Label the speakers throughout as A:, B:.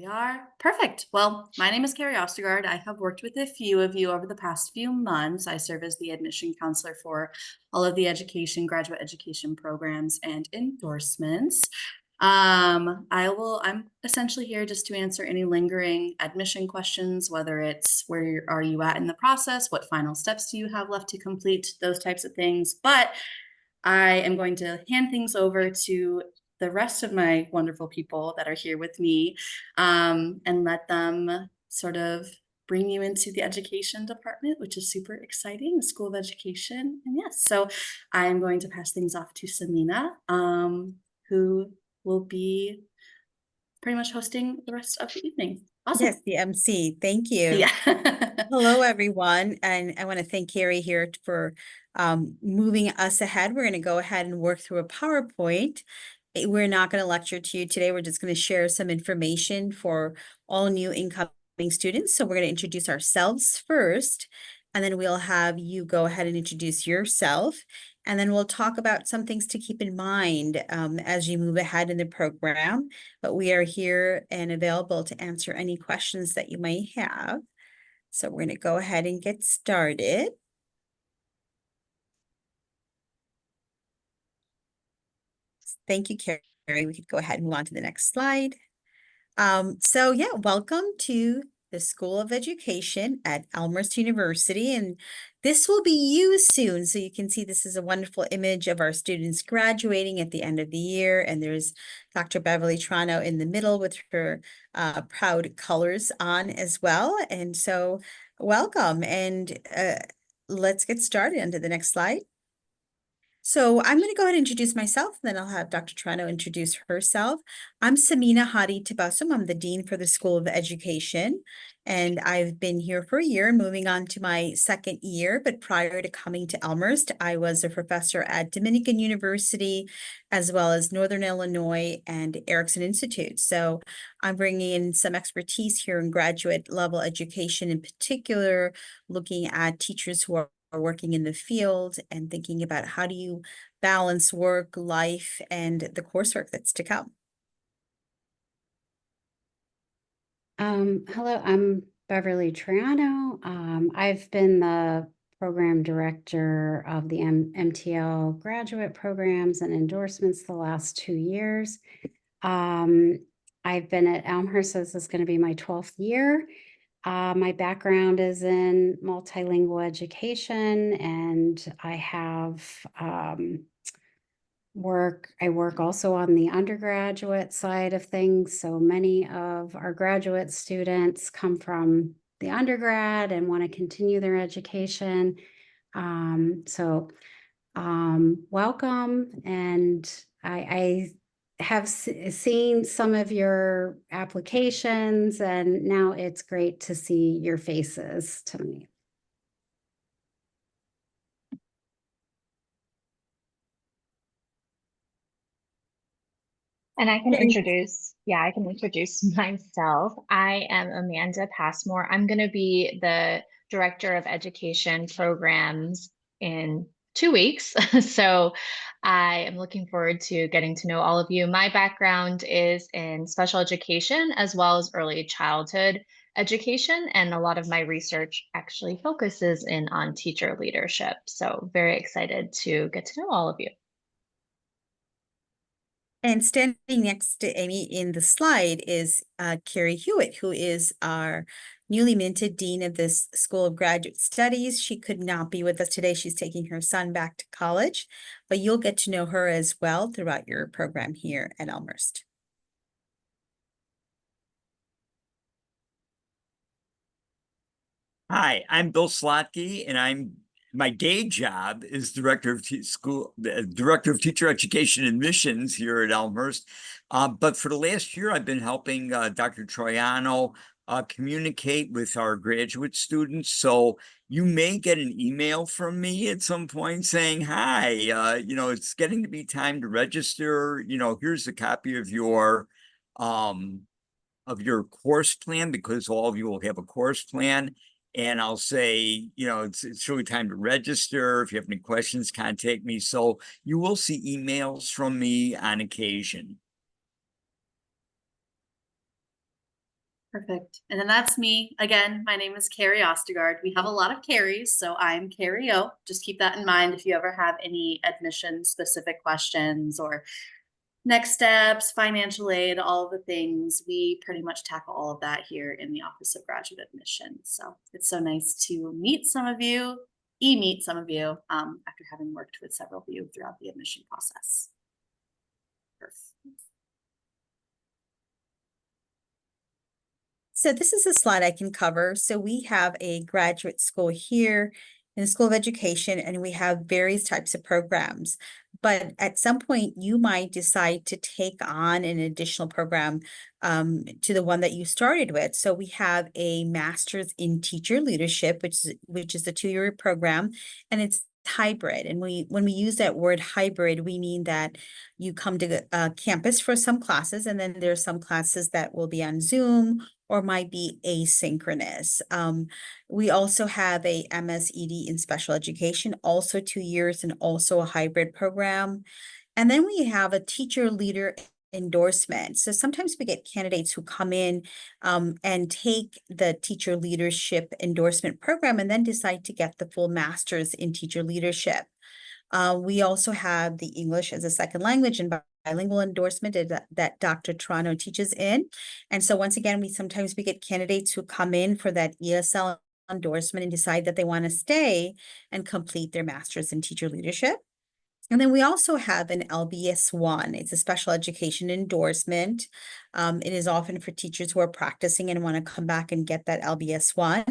A: we are. Perfect. Well, my name is Carrie Ostergaard. I have worked with a few of you over the past few months. I serve as the admission counselor for all of the graduate education programs and endorsements. I'm essentially here just to answer any lingering admission questions, whether it's are you at in the process, what final steps do you have left to complete, those types of things. But I am going to hand things over to the rest of my wonderful people that are here with me, and let them sort of bring you into the education department, which is super exciting, the School of Education. And yes, so I'm going to pass things off to Samina, who will be pretty much hosting the rest of the evening. Awesome.
B: Yes, the MC. Thank you.
A: Yeah.
B: Hello, everyone. And I want to thank Carrie here for moving us ahead. We're going to go ahead and work through a PowerPoint. We're not going to lecture to you today. We're just going to share some information for all new incoming students. So we're going to introduce ourselves first, and then we'll have you go ahead and introduce yourself. And then we'll talk about some things to keep in mind as you move ahead in the program. But we are here and available to answer any questions that you may have. So we're going to go ahead and get started. Thank you, Carrie. We could go ahead and move on to the next slide. So yeah, welcome to the School of Education at Elmhurst University. And this will be you soon. So you can see this is a wonderful image of our students graduating at the end of the year. And there's Dr. Beverly Trano in the middle with her proud colors on as well. And so welcome, and let's get started onto the next slide. So I'm going to go ahead and introduce myself, then I'll have Dr. Trano introduce herself. I'm Samina Hadi Tabassum. I'm the Dean for the School of Education, and I've been here for a year, moving on to my second year. But prior to coming to Elmhurst, I was a professor at Dominican University, as well as Northern Illinois and Erickson Institute. So I'm bringing in some expertise here in graduate level education, in particular, looking at teachers who are working in the field and thinking about how do you balance work, life, and the coursework that's to come.
C: Hello, I'm Beverly Triano. I've been the program director of the MTL graduate programs and endorsements the last 2 years. I've been at Elmhurst, so this is going to be my 12th year. My background is in multilingual education, and I have I work also on the undergraduate side of things. So many of our graduate students come from the undergrad and want to continue their education. Welcome. And I have seen some of your applications, and now it's great to see your faces tonight.
D: And I can introduce myself. I am Amanda Passmore. I'm going to be the Director of Education Programs in 2 weeks. So I am looking forward to getting to know all of you. My background is in special education as well as early childhood education. And a lot of my research actually focuses on teacher leadership. So very excited to get to know all of you.
B: And standing next to Amy in the slide is Carrie Hewitt, who is our newly minted Dean of this School of Graduate Studies. She could not be with us today. She's taking her son back to college, but you'll get to know her as well throughout your program here at Elmhurst.
E: Hi, I'm Bill Slotky, and my day job is Director of Teacher Education Admissions here at Elmhurst. But for the last year, I've been helping Dr. Troiano communicate with our graduate students. So you may get an email from me at some point saying, hi, it's getting to be time to register. Here's a copy of your course plan, because all of you will have a course plan. And I'll say, it's really time to register. If you have any questions, contact me. So you will see emails from me on occasion.
A: Perfect. And then that's me. Again, my name is Carrie Ostegard. We have a lot of Carries, so I'm Carrie O. Just keep that in mind if you ever have any admission specific questions or next steps, financial aid, all of the things. We pretty much tackle all of that here in the Office of Graduate Admissions. So it's so nice to meet some of you, meet some of you after having worked with several of you throughout the admission process. Perfect.
B: So this is a slide I can cover. So we have a graduate school here in the School of Education, and we have various types of programs. But at some point, you might decide to take on an additional program to the one that you started with. So we have a Master's in Teacher Leadership, which is a 2-year program, and it's hybrid. And when we use that word hybrid, we mean that you come to campus for some classes, and then there are some classes that will be on Zoom or might be asynchronous. We also have a MS-ED in special education, also 2 years and also a hybrid program. And then we have a teacher leader endorsement. So sometimes we get candidates who come in and take the teacher leadership endorsement program and then decide to get the full master's in teacher leadership. We also have the English as a second language and bilingual endorsement that Dr. Toronto teaches in. And so once again, we get candidates who come in for that ESL endorsement and decide that they want to stay and complete their master's in teacher leadership. And then we also have an LBS1. It's a special education endorsement. It is often for teachers who are practicing and want to come back and get that LBS1.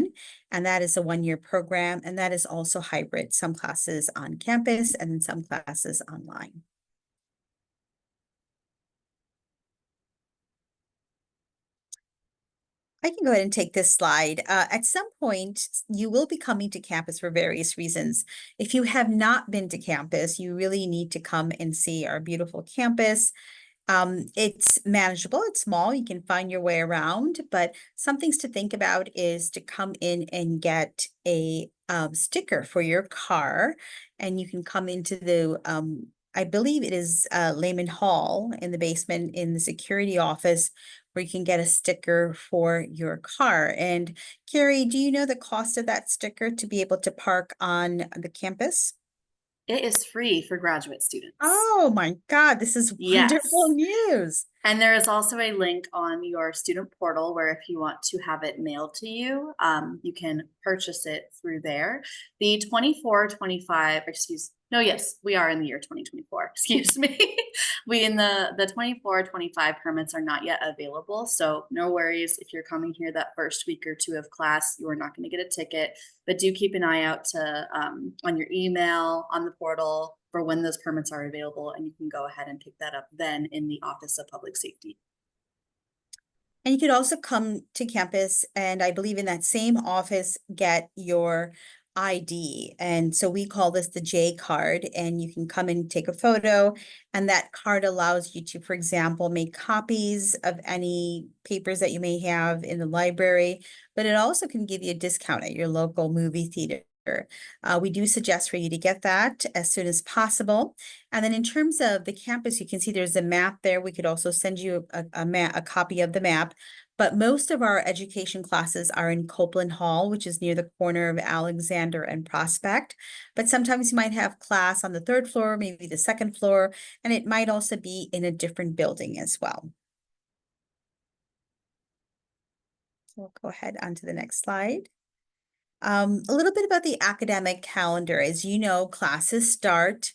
B: And that is a 1-year program. And that is also hybrid, some classes on campus and then some classes online. I can go ahead and take this slide. At some point, you will be coming to campus for various reasons. If you have not been to campus, you really need to come and see our beautiful campus. It's manageable, it's small, you can find your way around, but some things to think about is to come in and get a sticker for your car, and you can come into the I believe it is Lehman Hall in the basement in the security office where you can get a sticker for your car. And Carrie, do you know the cost of that sticker to be able to park on the campus?
A: It is free for graduate students.
B: Oh my God, this is wonderful news.
A: And there is also a link on your student portal where if you want to have it mailed to you, you can purchase it through there. The 24-25, yes, we are in the year 2024, excuse me. The 24-25 permits are not yet available. So no worries if you're coming here that first week or two of class, you are not going to get a ticket, but do keep an eye out to on your email, on the portal, for when those permits are available, and you can go ahead and pick that up then in the Office of Public Safety.
B: And you could also come to campus and I believe in that same office, get your ID. And so we call this the J card, and you can come and take a photo, and that card allows you to, for example, make copies of any papers that you may have in the library, but it also can give you a discount at your local movie theater. We do suggest for you to get that as soon as possible. And then in terms of the campus, you can see there's a map there. We could also send you a copy of the map. But most of our education classes are in Copeland Hall, which is near the corner of Alexander and Prospect. But sometimes you might have class on the 3rd floor, maybe the 2nd floor, and it might also be in a different building as well. So we'll go ahead onto the next slide. A little bit about the academic calendar. As you know, classes start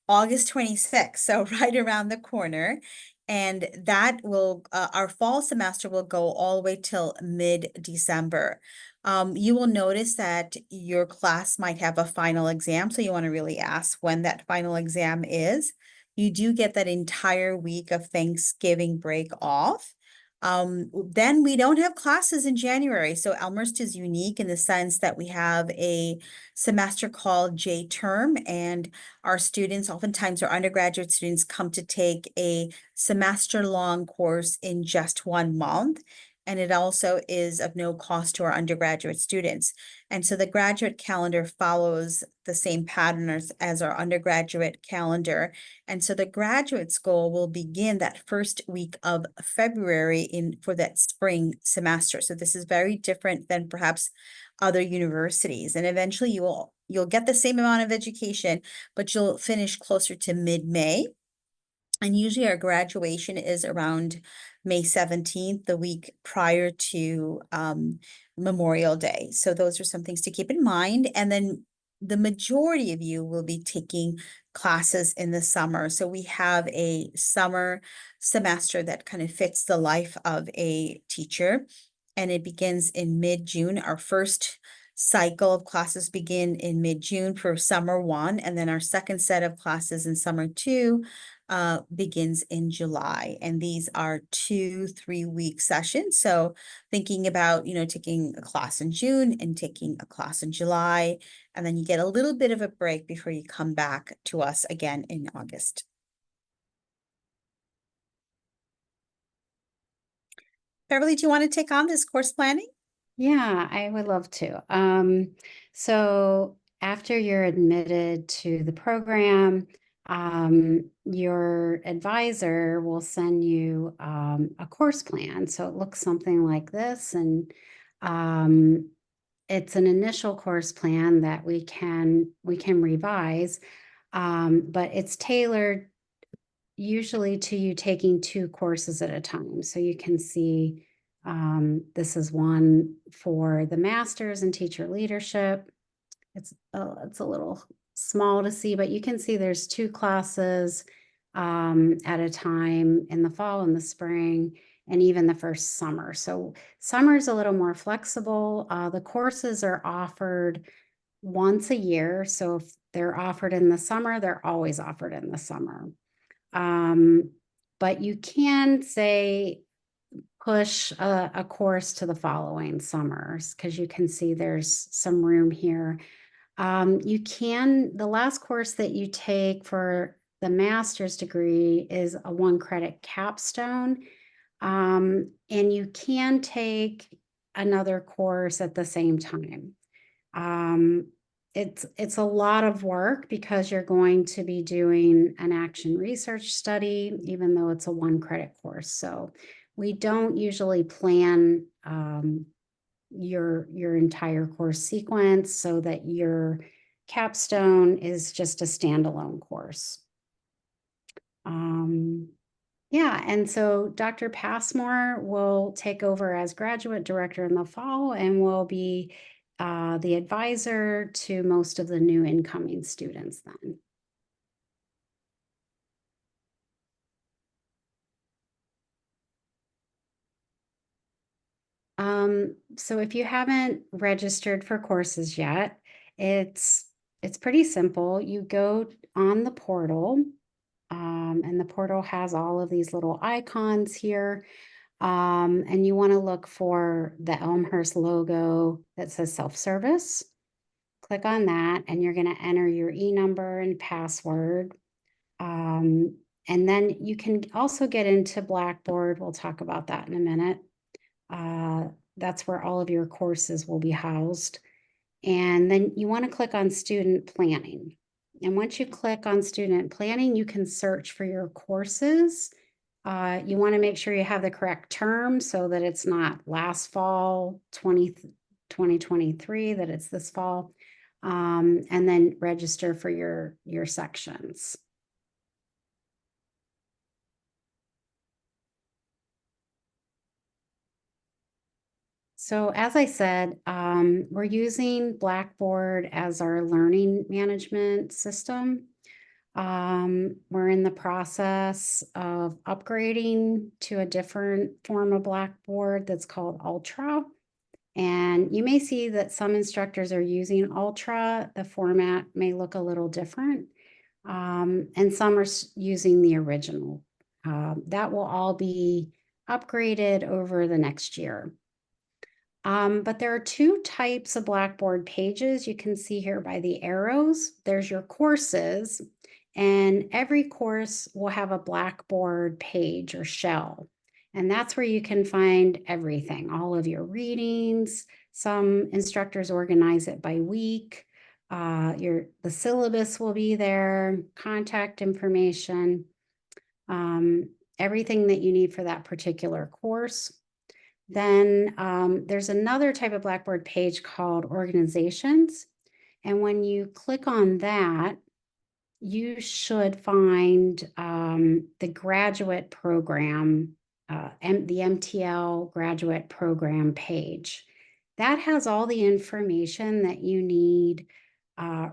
B: August 26th, so right around the corner. And that will, our fall semester will go all the way till mid-December. You will notice that your class might have a final exam, so you want to really ask when that final exam is. You do get that entire week of Thanksgiving break off. Then we don't have classes in January. So Elmhurst is unique in the sense that we have a semester called J term, and our students, oftentimes our undergraduate students, come to take a semester long course in just 1 month. and it also is of no cost to our undergraduate students. And so the graduate calendar follows the same pattern as our undergraduate calendar. And so the graduate school will begin that first week of February for that spring semester. So this is very different than perhaps other universities. And eventually you'll get the same amount of education, but you'll finish closer to mid-May. And usually our graduation is around May 17th, the week prior to Memorial Day. So those are some things to keep in mind. And then the majority of you will be taking classes in the summer. So we have a summer semester that kind of fits the life of a teacher. And it begins in mid-June. Our first cycle of classes begin in mid-June for summer 1. And then our second set of classes in summer 2 begins in July, and these are 2-3-week sessions. So thinking about, taking a class in June and taking a class in July, and then you get a little bit of a break before you come back to us again in August. Beverly, do you want to take on this course planning?
C: Yeah, I would love to. So after you're admitted to the program, your advisor will send you a course plan. So it looks something like this, and it's an initial course plan that we can revise, but it's tailored usually to you taking 2 courses at a time. So you can see this is one for the master's in teacher leadership. It's a little small to see, but you can see there's 2 classes at a time in the fall and the spring, and even the first summer. So summer is a little more flexible. The courses are offered once a year. So if they're offered in the summer, they're always offered in the summer. But you can say push a course to the following summers, because you can see there's some room here. The last course that you take for the master's degree is a 1-credit capstone. And you can take another course at the same time. It's a lot of work because you're going to be doing an action research study, even though it's a 1-credit course. So we don't usually plan your entire course sequence so that your capstone is just a standalone course. Yeah, and so Dr. Passmore will take over as graduate director in the fall and will be the advisor to most of the new incoming students then. So if you haven't registered for courses yet, it's pretty simple. You go on the portal, and the portal has all of these little icons here. And you want to look for the Elmhurst logo that says self-service. Click on that, and you're going to enter your e-number and password. And then you can also get into Blackboard. We'll talk about that in a minute. That's where all of your courses will be housed. And then you want to click on student planning. And once you click on student planning, you can search for your courses. You want to make sure you have the correct term so that it's not last fall 2023, that it's this fall. And then register for your sections. So as I said, we're using Blackboard as our learning management system. We're in the process of upgrading to a different form of Blackboard that's called Ultra. And you may see that some instructors are using Ultra. The format may look a little different. And some are using the original. That will all be upgraded over the next year. But there are 2 types of Blackboard pages. You can see here by the arrows. There's your courses, and every course will have a Blackboard page or shell. And that's where you can find everything, all of your readings. Some instructors organize it by week. The syllabus will be there, contact information, everything that you need for that particular course. Then there's another type of Blackboard page called organizations. And when you click on that, you should find the graduate program, the MTL graduate program page. That has all the information that you need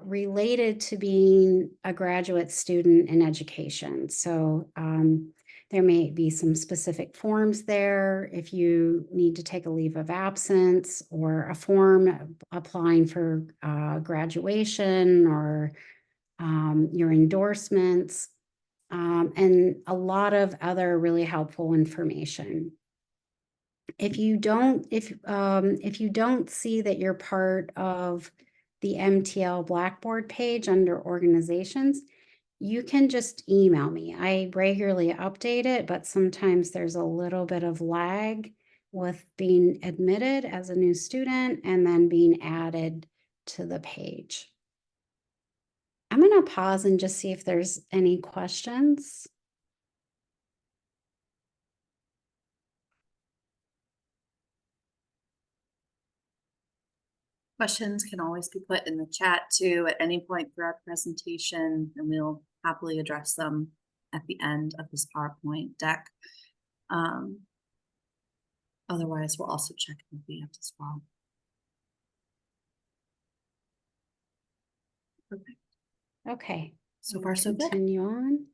C: related to being a graduate student in education. So there may be some specific forms there if you need to take a leave of absence, or a form applying for graduation, or your endorsements, and a lot of other really helpful information. If you don't see that you're part of the MTL Blackboard page under organizations, you can just email me. I regularly update it, but sometimes there's a little bit of lag with being admitted as a new student and then being added to the page. I'm going to pause and just see if there's any questions.
A: Questions can always be put in the chat too at any point throughout the presentation, and we'll happily address them at the end of this PowerPoint deck. Otherwise, we'll also check in at the end as well. Perfect.
C: Okay.
A: So far, so good.
C: Continue on.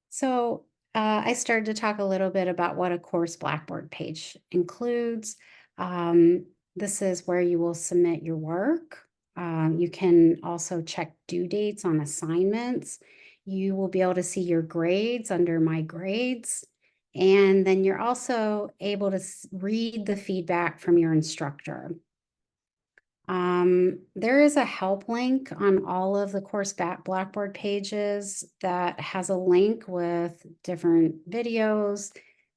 C: So I started to talk a little bit about what a course Blackboard page includes. This is where you will submit your work. You can also check due dates on assignments. You will be able to see your grades under My Grades. And then you're also able to read the feedback from your instructor. There is a help link on all of the course Blackboard pages that has a link with different videos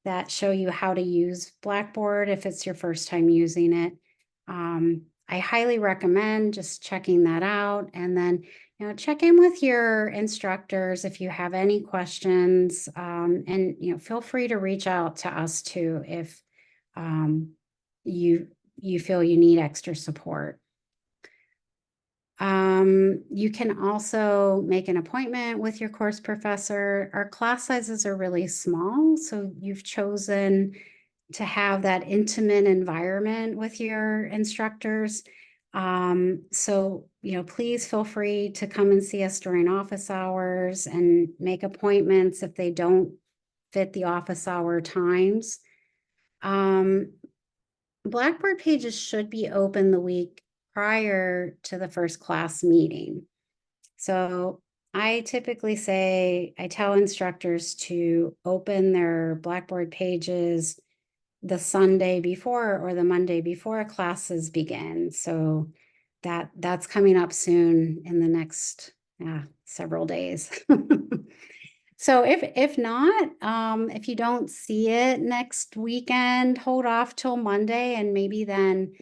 C: that show you how to use Blackboard if it's your first time using it. I highly recommend just checking that out, and then check in with your instructors if you have any questions, and feel free to reach out to us too if you feel you need extra support. You can also make an appointment with your course professor. Our class sizes are really small, so you've chosen to have that intimate environment with your instructors. So please feel free to come and see us during office hours and make appointments if they don't fit the office hour times. Blackboard pages should be open the week prior to the first class meeting. So I typically I tell instructors to open their Blackboard pages the Sunday before or the Monday before classes begin. So that's coming up soon in the next several days. So if not, if you don't see it next weekend, hold off till Monday and maybe then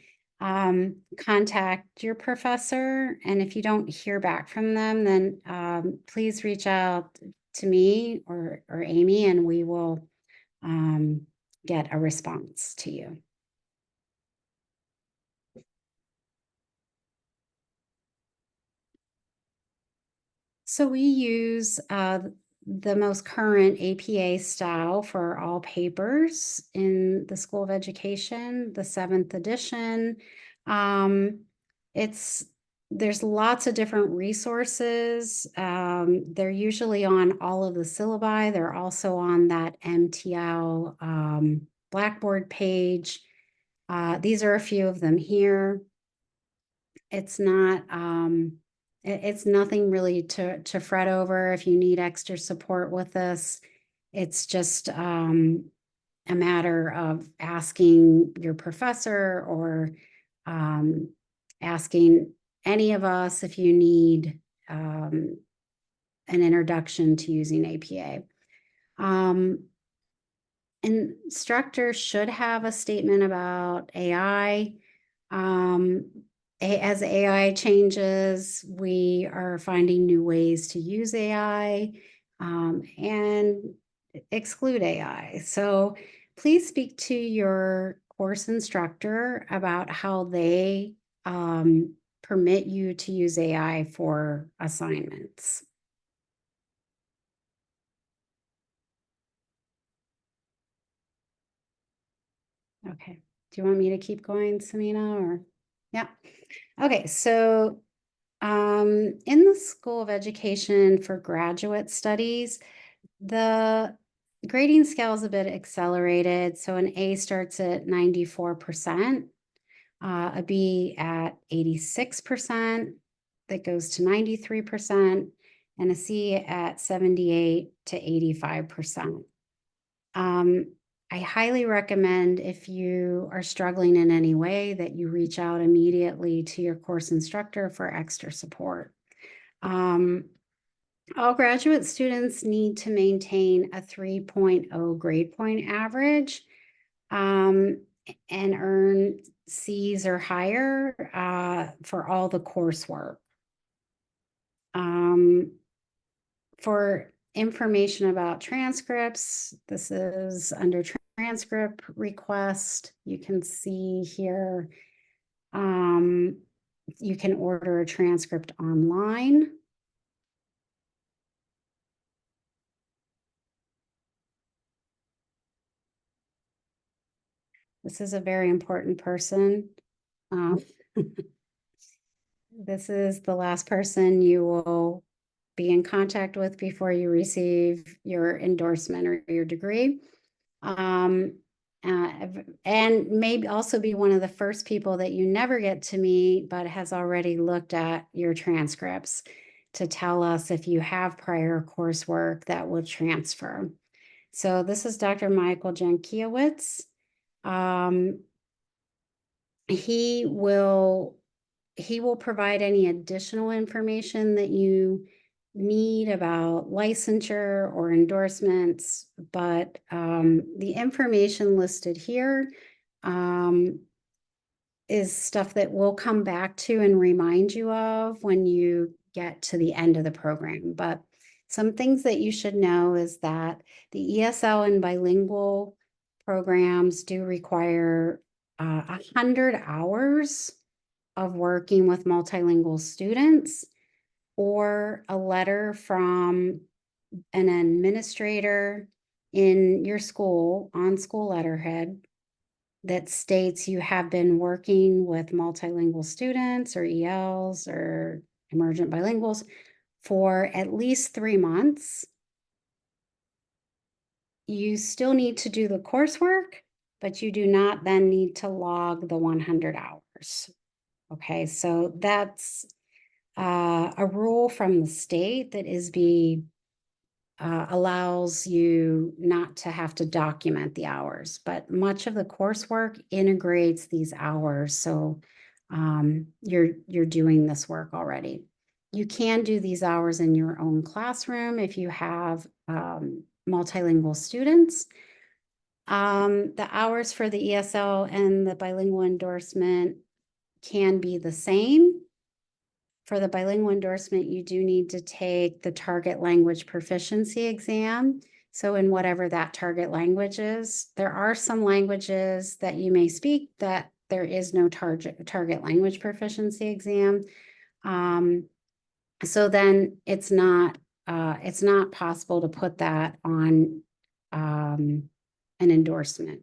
C: contact your professor. And if you don't hear back from them, then please reach out to me or Amy, and we will get a response to you. So we use the most current APA style for all papers in the School of Education, the 7th edition. There's lots of different resources. They're usually on all of the syllabi. They're also on that MTL Blackboard page. These are a few of them here. It's not it's nothing really to fret over if you need extra support with this. It's just a matter of asking your professor or asking any of us if you need an introduction to using APA. Instructors should have a statement about AI. As AI changes, we are finding new ways to use AI and exclude AI. So please speak to your course instructor about how they permit you to use AI for assignments. Okay, do you want me to keep going, Samina, or? Yeah. Okay, so in the School of Education for Graduate Studies, the grading scale is a bit accelerated. So an A starts at 94%, a B at 86%, that goes to 93%, and a C at 78 to 85%. I highly recommend, if you are struggling in any way, that you reach out immediately to your course instructor for extra support. All graduate students need to maintain a 3.0 grade point average and earn C's or higher for all the coursework. For information about transcripts, this is under transcript request. You can see here, you can order a transcript online. This is a very important person. This is the last person you will be in contact with before you receive your endorsement or your degree. And maybe also be one of the first people that you never get to meet, but has already looked at your transcripts to tell us if you have prior coursework that will transfer. So this is Dr. Michael Jankiewicz. He will provide any additional information that you need about licensure or endorsements, but the information listed here is stuff that we'll come back to and remind you of when you get to the end of the program. But some things that you should know is that the ESL and bilingual programs do require 100 hours of working with multilingual students, or a letter from an administrator in your school on school letterhead that states you have been working with multilingual students or ELs or emergent bilinguals for at least 3 months. You still need to do the coursework, but you do not then need to log the 100 hours. Okay, so that's a rule from the state that allows you not to have to document the hours, but much of the coursework integrates these hours. So you're doing this work already. You can do these hours in your own classroom if you have multilingual students. The hours for the ESL and the bilingual endorsement can be the same. For the bilingual endorsement, you do need to take the target language proficiency exam. So in whatever that target language is, there are some languages that you may speak that there is no target language proficiency exam. So then it's not possible to put that on an endorsement.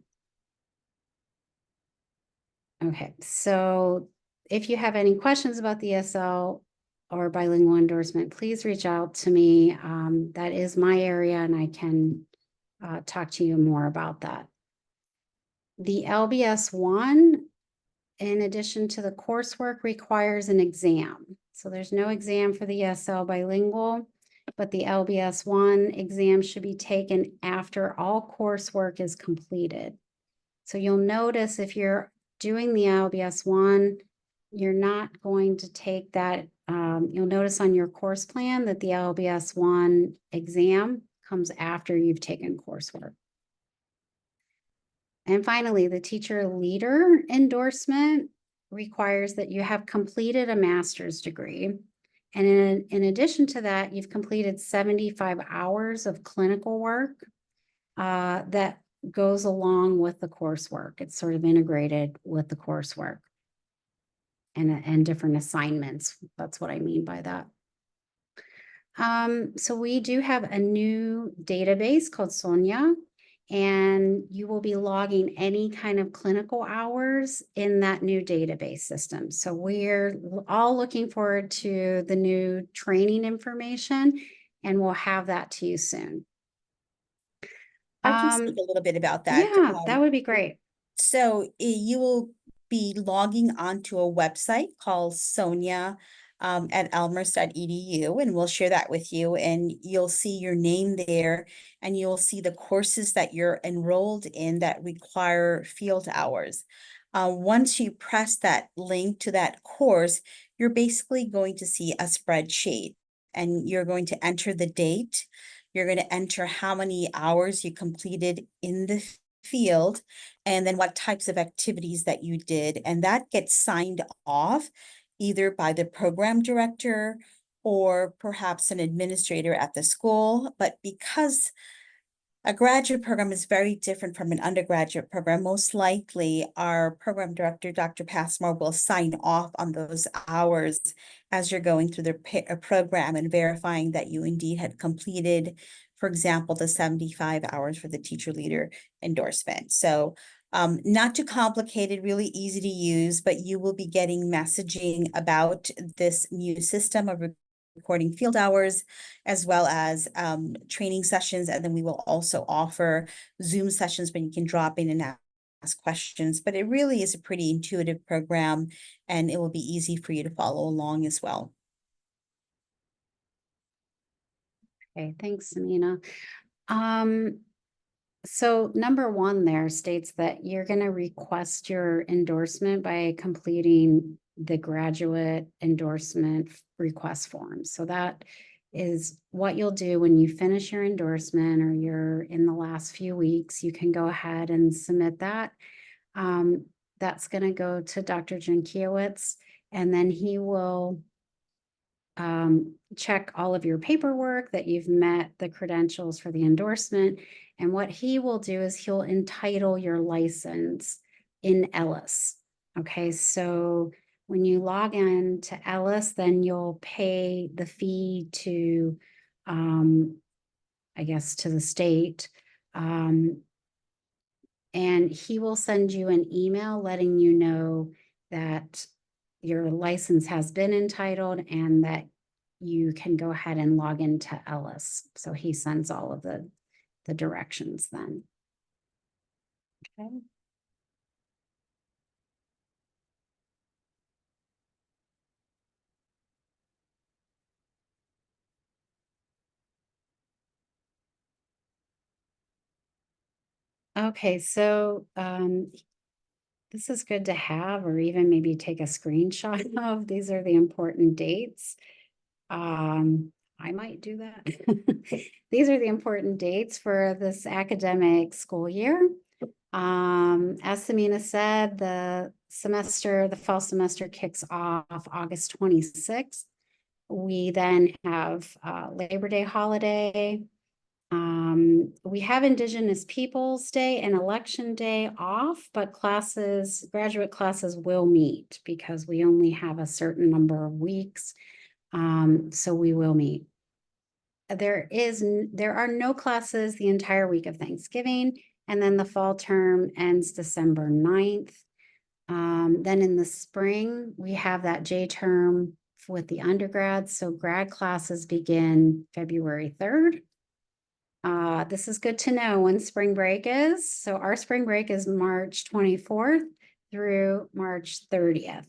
C: Okay, so if you have any questions about the ESL or bilingual endorsement, please reach out to me. That is my area, and I can talk to you more about that. The LBS 1, in addition to the coursework, requires an exam. So there's no exam for the ESL bilingual, but the LBS 1 exam should be taken after all coursework is completed. So you'll notice if you're doing the LBS 1 you're not going to take that. You'll notice on your course plan that the LBS 1 exam comes after you've taken coursework. And finally, the teacher leader endorsement requires that you have completed a master's degree. And in addition to that, you've completed 75 hours of clinical work that goes along with the coursework. It's sort of integrated with the coursework and different assignments. That's what I mean by that. So we do have a new database called Sonia, and you will be logging any kind of clinical hours in that new database system. So we're all looking forward to the new training information, and we'll have that to you soon.
B: I can speak a little bit about that.
C: Yeah, that would be great.
B: So you will be logging onto a website called Sonia at elmhurst.edu, and we'll share that with you, and you'll see your name there, and you'll see the courses that you're enrolled in that require field hours. Once you press that link to that course, you're basically going to see a spreadsheet, and you're going to enter the date. You're going to enter how many hours you completed in the field, and then what types of activities that you did. And that gets signed off either by the program director or perhaps an administrator at the school. But because a graduate program is very different from an undergraduate program, most likely our program director, Dr. Passmore, will sign off on those hours as you're going through the program and verifying that you indeed had completed, for example, the 75 hours for the teacher leader endorsement. So not too complicated, really easy to use, but you will be getting messaging about this new system of recording field hours, as well as training sessions. And then we will also offer Zoom sessions when you can drop in and ask questions. But it really is a pretty intuitive program, and it will be easy for you to follow along as well.
C: Okay, thanks, Samina. So number 1 there states that you're going to request your endorsement by completing the graduate endorsement request form. So that is what you'll do when you finish your endorsement or you're in the last few weeks. You can go ahead and submit that. That's going to go to Dr. Jankiewicz, and then he will check all of your paperwork that you've met the credentials for the endorsement. And what he will do is he'll entitle your license in Ellis. Okay, so when you log in to Ellis, then you'll pay the fee to, I guess, to the state. And he will send you an email letting you know that your license has been entitled and that you can go ahead and log into Ellis. So he sends all of the directions then. Okay. Okay, so this is good to have, or even maybe take a screenshot of. These are the important dates. I might do that. These are the important dates for this academic school year. As Samina said, the fall semester kicks off August 26th. We then have Labor Day holiday. We have Indigenous Peoples Day and Election Day off, but graduate classes will meet because we only have a certain number of weeks. So we will meet. There are no classes the entire week of Thanksgiving, and then the fall term ends December 9th. Then in the spring, we have that J term with the undergrads. So grad classes begin February 3rd. This is good to know when spring break is. So our spring break is March 24th through March 30th.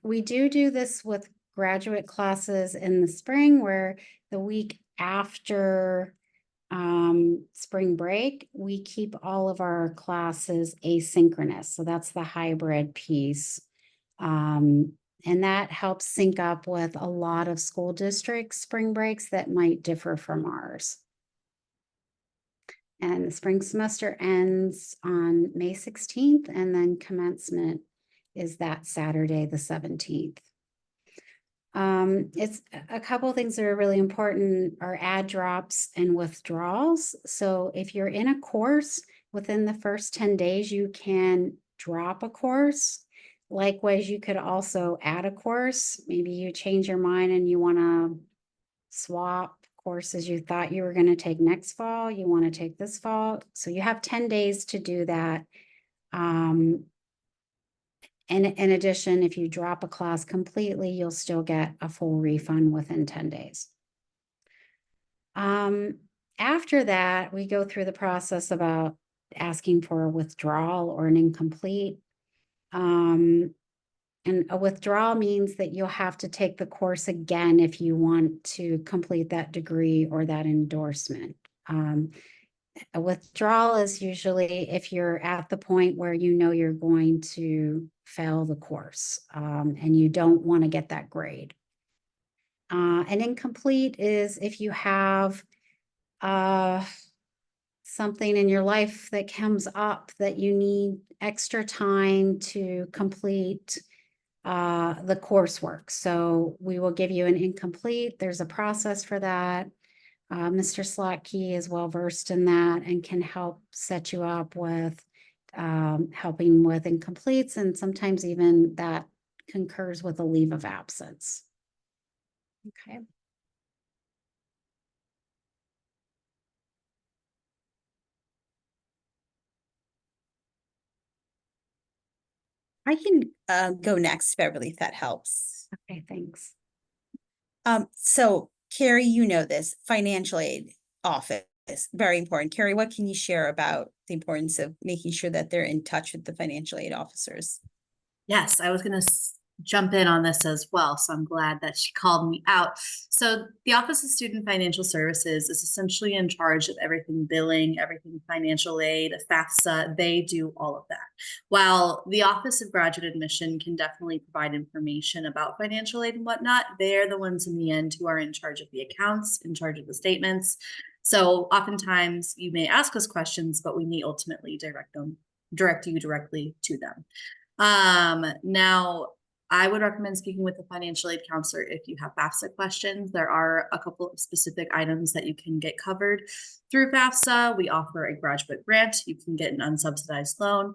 C: We do this with graduate classes in the spring, where the week after spring break, we keep all of our classes asynchronous. So that's the hybrid piece. And that helps sync up with a lot of school districts' spring breaks that might differ from ours. And the spring semester ends on May 16th, and then commencement is that Saturday, the 17th. It's a couple of things that are really important are add drops and withdrawals. So if you're in a course within the first 10 days, you can drop a course. Likewise, you could also add a course. Maybe you change your mind and you want to swap courses you thought you were going to take next fall, you want to take this fall. So you have 10 days to do that. And in addition, if you drop a class completely, you'll still get a full refund within 10 days. After that, we go through the process about asking for a withdrawal or an incomplete. And a withdrawal means that you'll have to take the course again if you want to complete that degree or that endorsement. A withdrawal is usually if you're at the point where you know you're going to fail the course and you don't want to get that grade. An incomplete is if you have something in your life that comes up that you need extra time to complete the coursework. So we will give you an incomplete. There's a process for that. Mr. Slotky is well versed in that and can help set you up with helping with incompletes, and sometimes even that concurs with a leave of absence. Okay.
B: I can go next, Beverly, if that helps.
C: Okay, thanks.
B: So Carrie, you know this, financial aid office, very important. Carrie, what can you share about the importance of making sure that they're in touch with the financial aid officers?
A: Yes, I was going to jump in on this as well, so I'm glad that she called me out. So the Office of Student Financial Services is essentially in charge of everything billing, everything financial aid, FAFSA. They do all of that. While the Office of Graduate Admission can definitely provide information about financial aid and whatnot, they're the ones in the end who are in charge of the accounts, in charge of the statements. So oftentimes you may ask us questions, but we may ultimately direct you directly to them. Now, I would recommend speaking with a financial aid counselor if you have FAFSA questions. There are a couple of specific items that you can get covered through FAFSA. We offer a graduate grant. You can get an unsubsidized loan.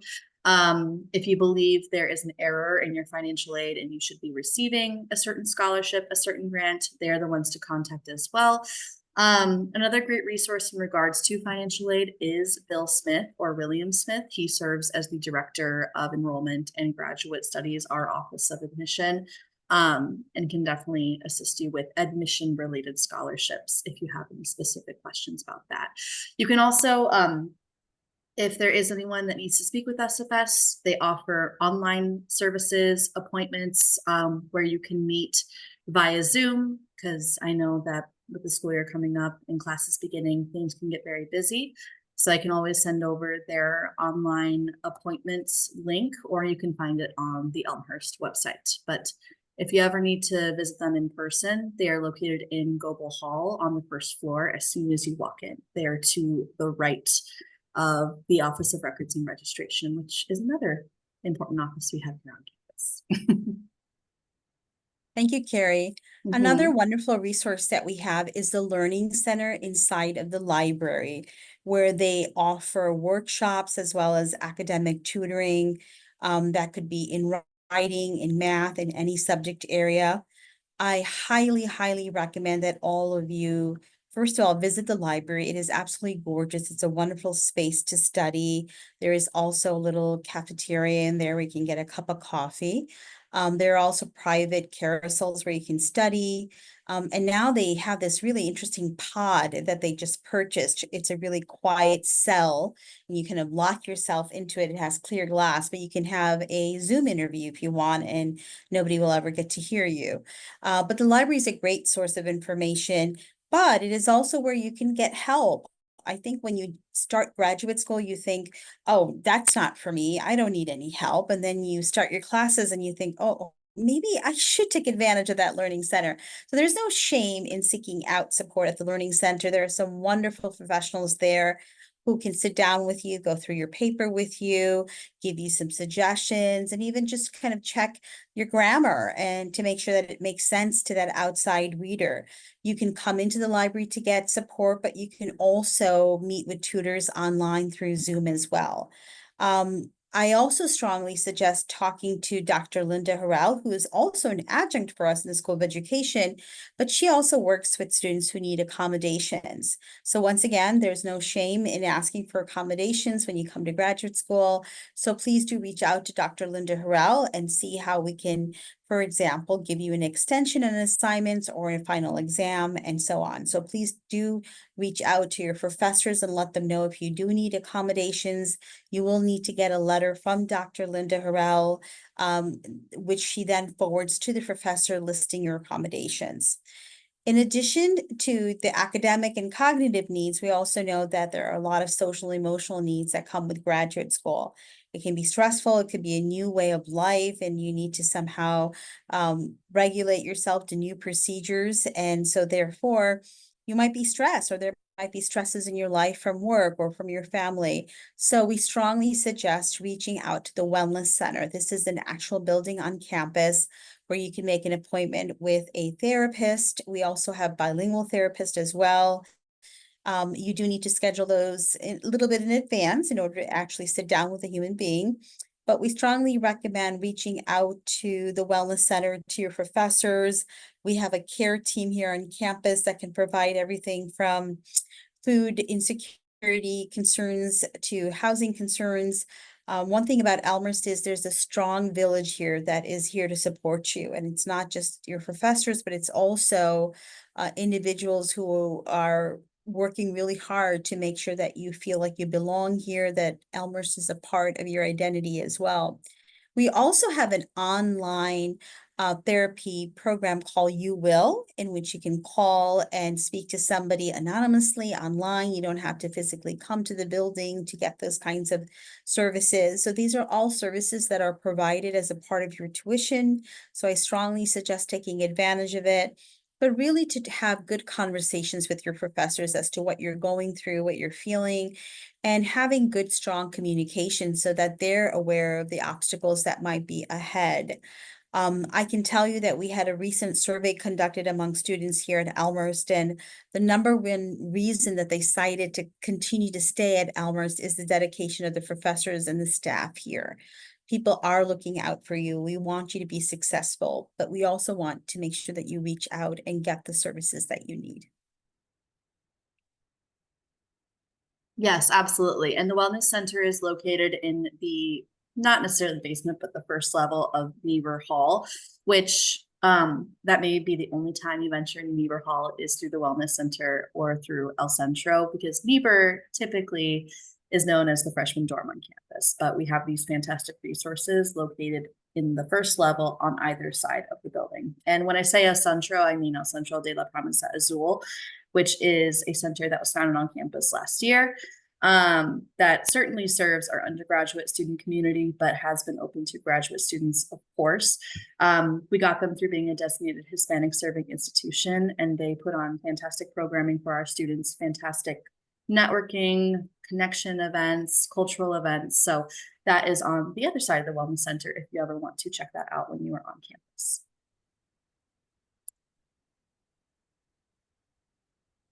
A: If you believe there is an error in your financial aid and you should be receiving a certain scholarship, a certain grant, they're the ones to contact as well. Another great resource in regards to financial aid is Bill Smith or William Smith. He serves as the Director of Enrollment and Graduate Studies, our Office of Admission, and can definitely assist you with admission-related scholarships if you have any specific questions about that. You can also, if there is anyone that needs to speak with SFS, they offer online services, appointments where you can meet via Zoom, because I know that with the school year coming up and classes beginning, things can get very busy. So I can always send over their online appointments link, or you can find it on the Elmhurst website. But if you ever need to visit them in person, they are located in Goebel Hall on the first floor as soon as you walk in. They are to the right of the Office of Records and Registration, which is another important office we have around campus.
B: Thank you, Carrie. Another wonderful resource that we have is the Learning Center inside of the library, where they offer workshops as well as academic tutoring that could be in writing, in math, in any subject area. I highly, highly recommend that all of you, first of all, visit the library. It is absolutely gorgeous. It's a wonderful space to study. There is also a little cafeteria in there where you can get a cup of coffee. There are also private carousels where you can study. And now they have this really interesting pod that they just purchased. It's a really quiet cell, and you can lock yourself into it. It has clear glass, but you can have a Zoom interview if you want, and nobody will ever get to hear you. But the library is a great source of information, but it is also where you can get help I think when you start graduate school, you think, oh, that's not for me. I don't need any help. And then you start your classes and you think, oh, maybe I should take advantage of that learning center. So there's no shame in seeking out support at the learning center. There are some wonderful professionals there who can sit down with you, go through your paper with you, give you some suggestions, and even just kind of check your grammar and to make sure that it makes sense to that outside reader. You can come into the library to get support, but you can also meet with tutors online through Zoom as well. I also strongly suggest talking to Dr. Linda Harrell, who is also an adjunct for us in the School of Education, but she also works with students who need accommodations. So once again, there's no shame in asking for accommodations when you come to graduate school. So please do reach out to Dr. Linda Harrell and see how we can, for example, give you an extension on assignments or a final exam and so on. So please do reach out to your professors and let them know if you do need accommodations. You will need to get a letter from Dr. Linda Harrell, which she then forwards to the professor listing your accommodations. In addition to the academic and cognitive needs, we also know that there are a lot of social and emotional needs that come with graduate school. It can be stressful, it could be a new way of life, and you need to somehow regulate yourself to new procedures. And so therefore, you might be stressed, or there might be stresses in your life from work or from your family. So we strongly suggest reaching out to the Wellness Center. This is an actual building on campus where you can make an appointment with a therapist. We also have bilingual therapists as well. You do need to schedule those a little bit in advance in order to actually sit down with a human being. But we strongly recommend reaching out to the Wellness Center, to your professors. We have a care team here on campus that can provide everything from food insecurity concerns to housing concerns. One thing about Elmhurst is there's a strong village here that is here to support you. And it's not just your professors, but it's also individuals who are working really hard to make sure that you feel like you belong here, that Elmhurst is a part of your identity as well. We also have an online therapy program called You Will, in which you can call and speak to somebody anonymously online. You don't have to physically come to the building to get those kinds of services. So these are all services that are provided as a part of your tuition. So I strongly suggest taking advantage of it, but really to have good conversations with your professors as to what you're going through, what you're feeling, and having good, strong communication so that they're aware of the obstacles that might be ahead. I can tell you that we had a recent survey conducted among students here at Elmhurst, and the number one reason that they cited to continue to stay at Elmhurst is the dedication of the professors and the staff here. People are looking out for you. We want you to be successful, but we also want to make sure that you reach out and get the services that you need.
A: Yes, absolutely. And the Wellness Center is located in the, not necessarily the basement, but the first level of Niebuhr Hall, which that may be the only time you venture in Niebuhr Hall is through the Wellness Center or through El Centro, because Niebuhr typically is known as the freshman dorm on campus. But we have these fantastic resources located in the first level on either side of the building. And when I say El Centro, I mean El Centro de la Promesa Azul, which is a center that was founded on campus last year. That certainly serves our undergraduate student community, but has been open to graduate students, of course. We got them through being a designated Hispanic serving institution, and they put on fantastic programming for our students, fantastic networking, connection events, cultural events. So that is on the other side of the Wellness Center if you ever want to check that out when you are on campus.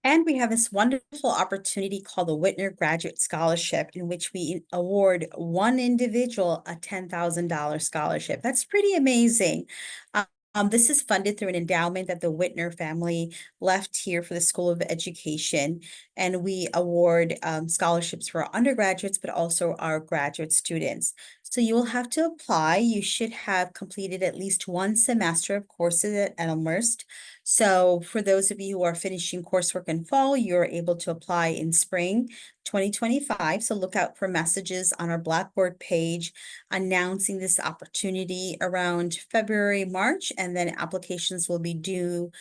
B: And we have this wonderful opportunity called the Whitner Graduate Scholarship, in which we award one individual a $10,000 scholarship. That's pretty amazing. This is funded through an endowment that the Whitner family left here for the School of Education. And we award scholarships for our undergraduates, but also our graduate students. So you will have to apply. You should have completed at least one semester of courses at Elmhurst. So for those of you who are finishing coursework in fall, you're able to apply in spring 2025. So look out for messages on our Blackboard page announcing this opportunity around February, March, and then applications will be due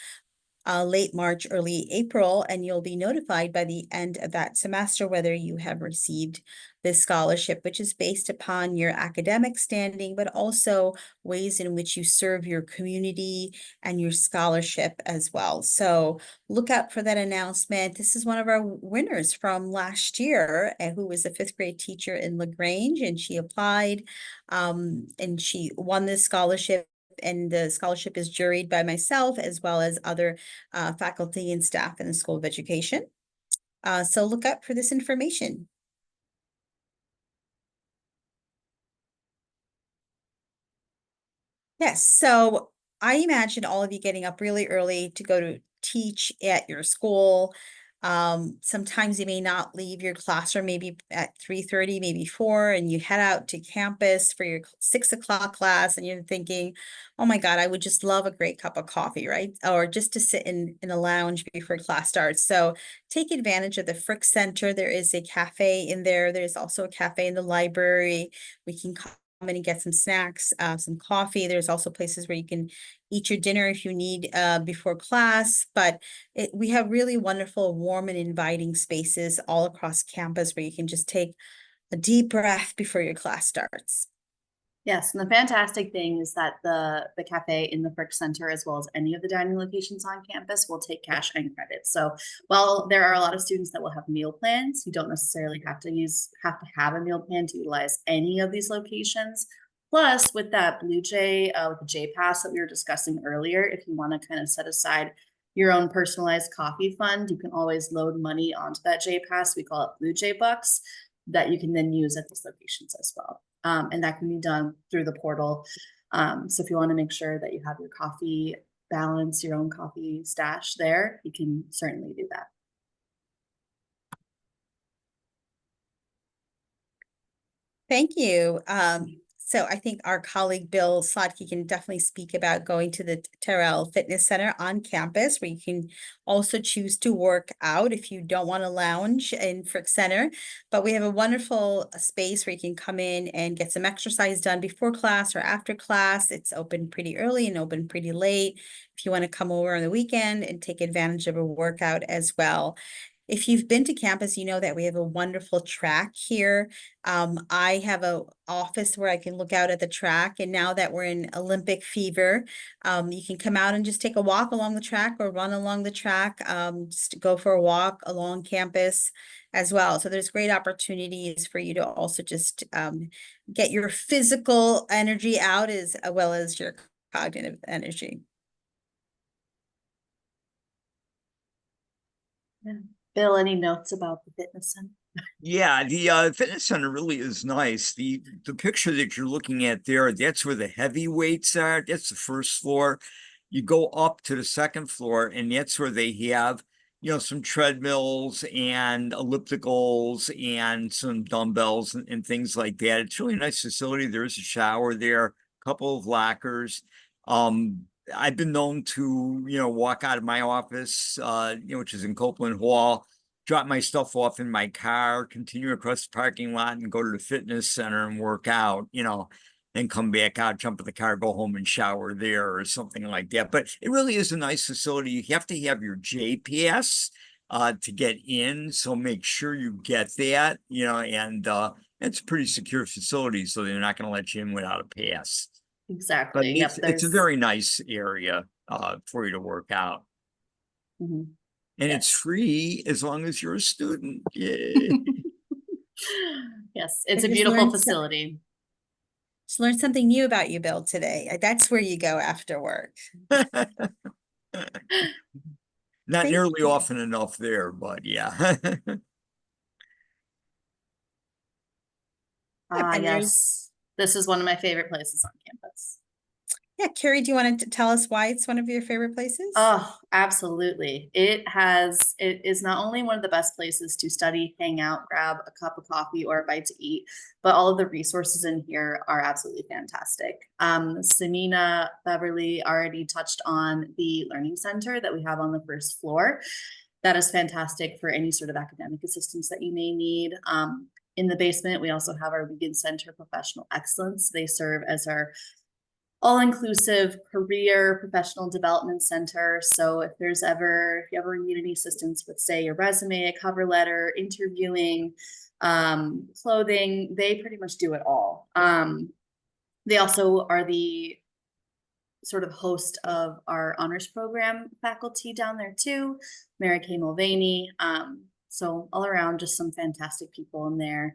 B: late March, early April, and you'll be notified by the end of that semester whether you have received this scholarship, which is based upon your academic standing, but also ways in which you serve your community and your scholarship as well. So look out for that announcement. This is one of our winners from last year, who was a 5th grade teacher in LaGrange, and she applied and she won this scholarship. And the scholarship is juried by myself as well as other faculty and staff in the School of Education. So look out for this information. Yes, so I imagine all of you getting up really early to go to teach at your school. Sometimes you may not leave your classroom maybe at 3:30, maybe 4, and you head out to campus for your 6 o'clock class, and you're thinking, oh my God, I would just love a great cup of coffee, right? Or just to sit in a lounge before class starts. So take advantage of the Frick Center. There is a cafe in there. There's also a cafe in the library. We can come in and get some snacks, some coffee. There's also places where you can eat your dinner if you need before class. But we have really wonderful, warm and inviting spaces all across campus where you can just take a deep breath before your class starts.
A: Yes, and the fantastic thing is that the cafe in the Frick Center, as well as any of the dining locations on campus, will take cash and credit. So while there are a lot of students that will have meal plans, you don't necessarily have to have a meal plan to utilize any of these locations. Plus, with that Blue Jay, with the J Pass that we were discussing earlier, if you want to kind of set aside your own personalized coffee fund, you can always load money onto that J Pass. We call it Blue Jay Bucks, that you can then use at these locations as well. And that can be done through the portal. So if you want to make sure that you have your coffee balance, your own coffee stash there, you can certainly do that.
B: Thank you. So I think our colleague Bill Slotky can definitely speak about going to the Terrell Fitness Center on campus, where you can also choose to work out if you don't want to lounge in Frick Center. But we have a wonderful space where you can come in and get some exercise done before class or after class. It's open pretty early and open pretty late if you want to come over on the weekend and take advantage of a workout as well. If you've been to campus, you know that we have a wonderful track here. I have an office where I can look out at the track, and now that we're in Olympic fever, you can come out and just take a walk along the track or run along the track, just go for a walk along campus as well. So there's great opportunities for you to also just get your physical energy out as well as your cognitive energy.
A: Yeah. Bill, any notes about the fitness center?
E: Yeah, the fitness center really is nice. The picture that you're looking at there, that's where the heavy weights are. That's the first floor. You go up to the second floor, and that's where they have, some treadmills and ellipticals and some dumbbells and things like that. It's really a nice facility. There's a shower there, a couple of lockers. I've been known to, walk out of my office, which is in Copeland Hall, drop my stuff off in my car, continue across the parking lot and go to the fitness center and work out, then come back out, jump in the car, go home and shower there or something like that. But it really is a nice facility. You have to have your JPS to get in. So make sure you get that, and it's a pretty secure facility. So they're not going to let you in without a pass.
A: Exactly.
E: But it's a very nice area for you to work out.
A: Mm-hmm.
E: And it's free as long as you're a student. Yay.
A: Yes, it's a beautiful facility.
B: Just learned something new about you, Bill, today. That's where you go after work.
E: Not nearly often enough there, but yeah.
A: Yes, this is one of my favorite places on campus.
B: Yeah, Carrie, do you want to tell us why it's one of your favorite places?
A: Oh, absolutely. It is not only one of the best places to study, hang out, grab a cup of coffee or a bite to eat, but all of the resources in here are absolutely fantastic. Samina Beverly already touched on the Learning Center that we have on the first floor. That is fantastic for any sort of academic assistance that you may need. In the basement, we also have our Wiegand Center Professional Excellence. They serve as our all-inclusive career professional development center. So if you ever need any assistance with, say, a resume, a cover letter, interviewing, clothing, they pretty much do it all. They also are the sort of host of our honors program faculty down there too, Mary Kay Mulvaney. So all around, just some fantastic people in there.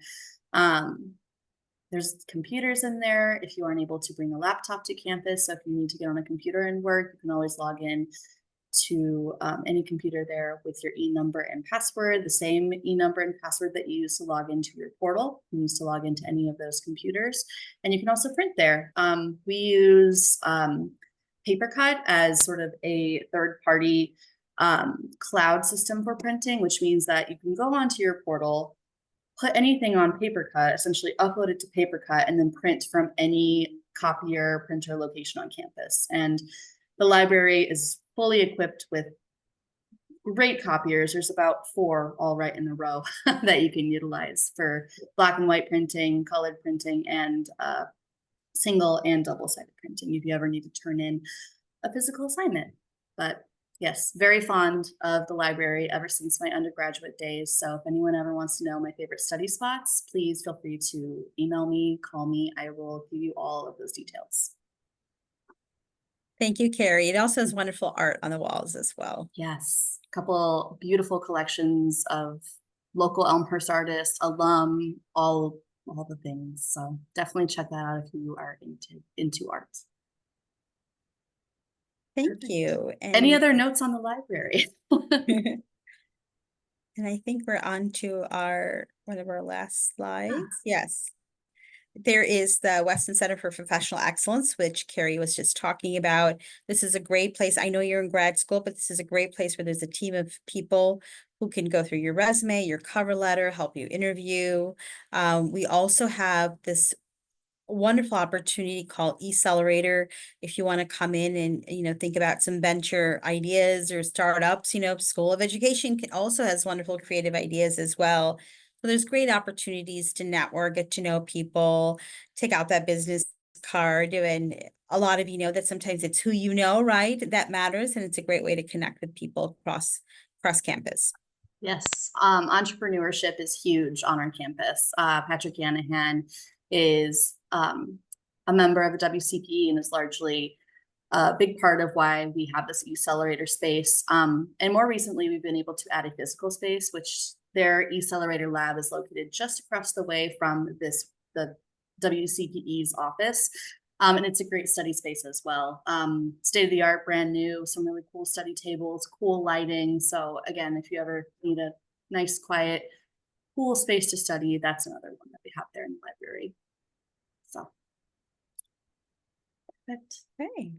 A: There's computers in there if you aren't able to bring a laptop to campus. So if you need to get on a computer and work, you can always log in to any computer there with your e-number and password, the same e-number and password that you use to log into your portal. You use to log into any of those computers. And you can also print there. We use PaperCut as sort of a third-party cloud system for printing, which means that you can go onto your portal, put anything on PaperCut, essentially upload it to PaperCut, and then print from any copier, printer location on campus. And the library is fully equipped with great copiers. There's about 4 all right in a row that you can utilize for black and white printing, colored printing, and single and double-sided printing if you ever need to turn in a physical assignment. But yes, very fond of the library ever since my undergraduate days. So if anyone ever wants to know my favorite study spots, please feel free to email me, call me. I will give you all of those details.
B: Thank you, Carrie. It also has wonderful art on the walls as well.
A: Yes, a couple beautiful collections of local Elmhurst artists, alum, all the things. So definitely check that out if you are into art.
B: Thank
A: Perfect.
B: you.
A: Any other notes on the library?
B: And I think we're on to one of our last slides. Yes. There is the Weston Center for Professional Excellence, which Carrie was just talking about. This is a great place. I know you're in grad school, but this is a great place where there's a team of people who can go through your resume, your cover letter, help you interview. We also have this wonderful opportunity called Accelerator. If you want to come in and, think about some venture ideas or startups, School of Education also has wonderful creative ideas as well. So there's great opportunities to network, get to know people, take out that business card. And a lot of you know that sometimes it's who you know, right? That matters. And it's a great way to connect with people across campus.
A: Yes, entrepreneurship is huge on our campus. Patrick Yanahan is a member of the WCPE and is largely a big part of why we have this Accelerator space. And more recently, we've been able to add a physical space, which their Accelerator lab is located just across the way from the WCPE's office. And it's a great study space as well. State of the art, brand new, some really cool study tables, cool lighting. So again, if you ever need a nice, quiet, cool space to study, that's another one that we have there in the library. So. Perfect.
B: Okay.